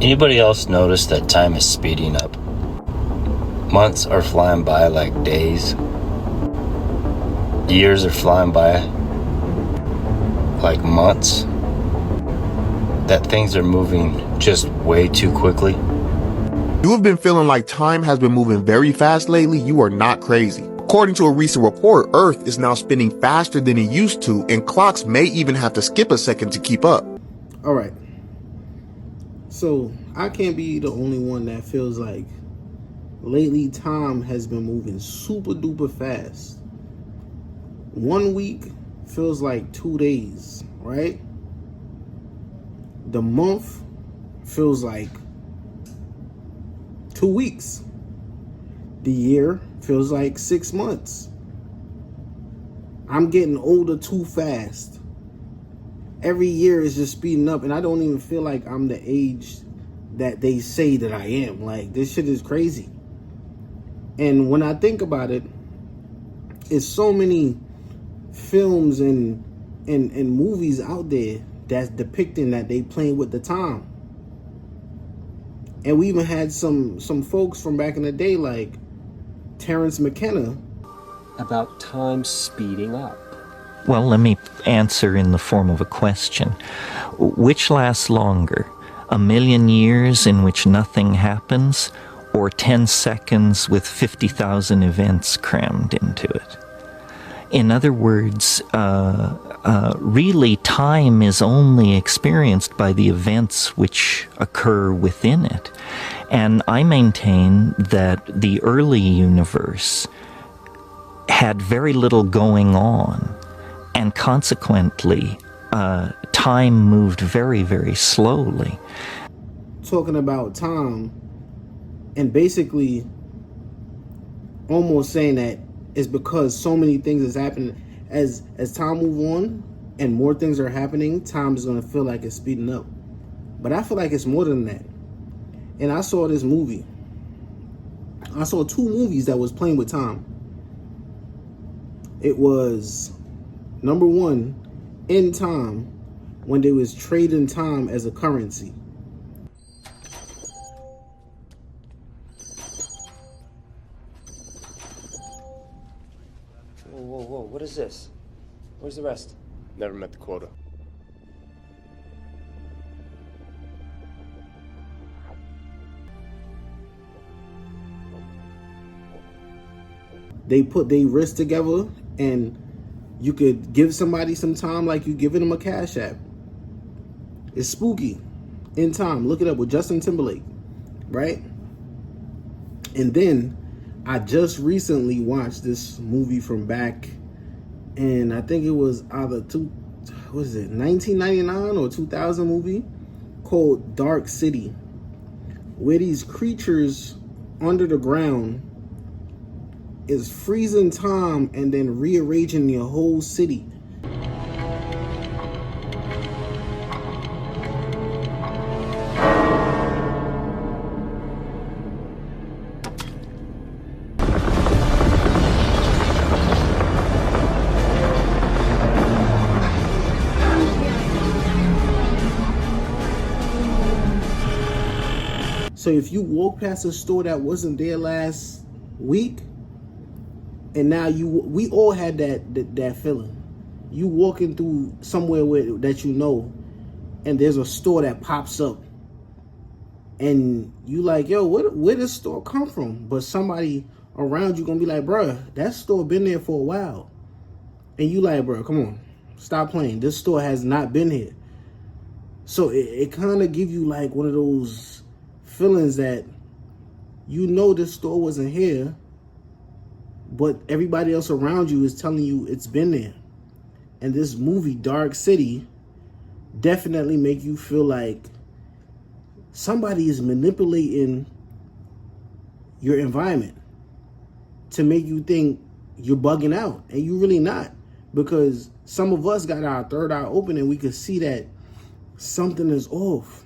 Anybody else notice that time is speeding up? Months are flying by like days. Years are flying by like months. That things are moving just way too quickly. You have been feeling like time has been moving very fast lately? You are not crazy. According to a recent report, Earth is now spinning faster than it used to, and clocks may even have to skip a second to keep up. All right. So I can't be the only one that feels like lately time has been moving super duper fast. 1 week feels like 2 days, right? The month feels like 2 weeks. The year feels like 6 months. I'm getting older too fast. Every year is just speeding up, and I don't even feel like I'm the age that they say that I am. Like, this shit is crazy. And when I think about it, it's so many films and movies out there that's depicting that they playing with the time. And we even had some folks from back in the day like Terrence McKenna about time speeding up. Well, let me answer in the form of a question. Which lasts longer? 1,000,000 years in which nothing happens, or 10 seconds with 50,000 events crammed into it? In other words, really time is only experienced by the events which occur within it. And I maintain that the early universe had very little going on, and consequently, time moved very, very slowly. talking about time and basically almost saying that it's because so many things is happening. As time move on and more things are happening, time is going to feel like it's speeding up. But I feel like it's more than that. And I saw this movie. I saw 2 movies that was playing with time. It was number 1, In Time, when they was trading time as a currency. Whoa, what is this? Where's the rest? Never met the quota. They put their wrists together, and you could give somebody some time like you giving them a cash app. It's spooky. In Time, look it up, with Justin Timberlake, right? And then I just recently watched this movie from back, and I think it was either 1999 or 2000 movie called Dark City, where these creatures under the ground is freezing time and then rearranging your whole city. So if you walk past a store that wasn't there last week, and now we all had that feeling. You walking through somewhere that you know, and there's a store that pops up, and you like, yo, where this store come from? But somebody around you gonna be like, bruh, that store been there for a while. And you like, bruh, come on, stop playing. This store has not been here. So it kind of give you like one of those feelings that you know this store wasn't here, but everybody else around you is telling you it's been there. And this movie, Dark City, definitely make you feel like somebody is manipulating your environment to make you think you're bugging out, and you really not, because some of us got our third eye open and we could see that something is off.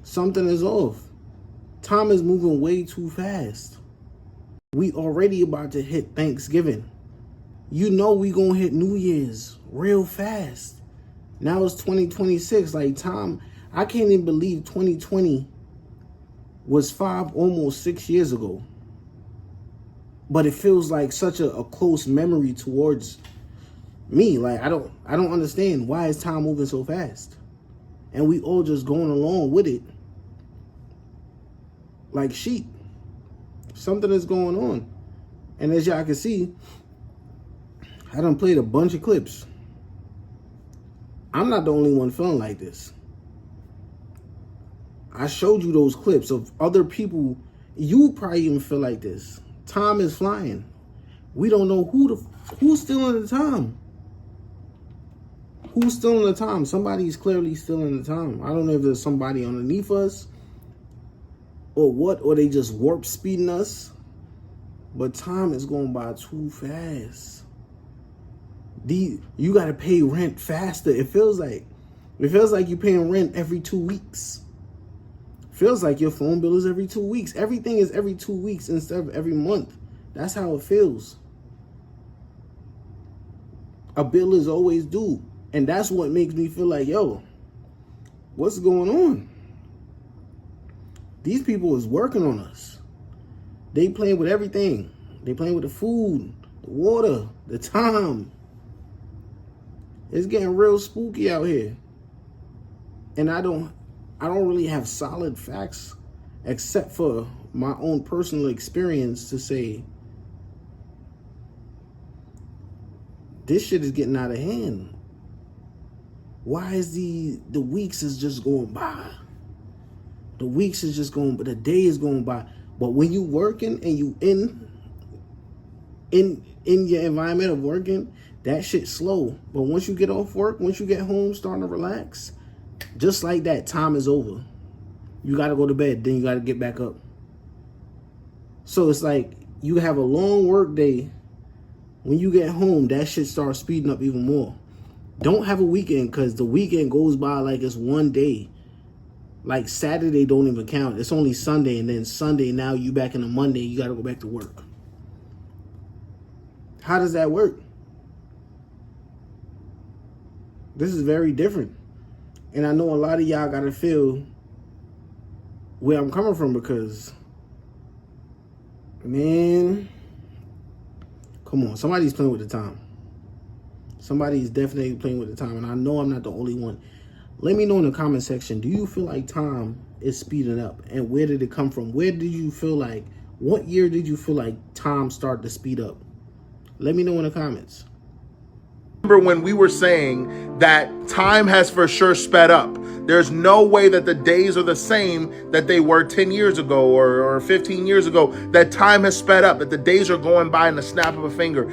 Something is off. Time is moving way too fast. We already about to hit Thanksgiving. You know we gonna hit New Year's real fast. Now it's 2026. Like, time, I can't even believe 2020 was almost 6 years ago. But it feels like such a close memory towards me. Like I don't understand why is time moving so fast, and we all just going along with it like sheep. Something is going on, and as y'all can see, I done played a bunch of clips. I'm not the only one feeling like this. I showed you those clips of other people. You probably even feel like this. Time is flying. We don't know who's stealing the time. Who's stealing the time? Somebody's clearly stealing the time. I don't know if there's somebody underneath us or what, or they just warp speeding us. But time is going by too fast. You got to pay rent faster. It feels like you're paying rent every 2 weeks. Feels like your phone bill is every 2 weeks. Everything is every 2 weeks instead of every month. That's how it feels. A bill is always due. And that's what makes me feel like, yo, what's going on? These people is working on us. They playing with everything. They playing with the food, the water, the time. It's getting real spooky out here. And I don't really have solid facts except for my own personal experience to say this shit is getting out of hand. Why is the weeks is just going by? The weeks is just going, but the day is going by. But when you working and you in your environment of working, that shit's slow. But once you get off work, once you get home, starting to relax, just like that, time is over. You got to go to bed, then you got to get back up. So it's like you have a long work day. When you get home, that shit starts speeding up even more. Don't have a weekend, because the weekend goes by like it's one day. Like Saturday don't even count. It's only Sunday, and then Sunday, now you back in a Monday, you got to go back to work. How does that work? This is very different. And I know a lot of y'all got to feel where I'm coming from, because, man, come on. Somebody's playing with the time. Somebody's definitely playing with the time. And I know I'm not the only one. Let me know in the comment section, do you feel like time is speeding up? And where did it come from? Where did you feel like, what year did you feel like time started to speed up? Let me know in the comments. Remember when we were saying that time has for sure sped up. There's no way that the days are the same that they were 10 years ago or 15 years ago. That time has sped up, that the days are going by in the snap of a finger.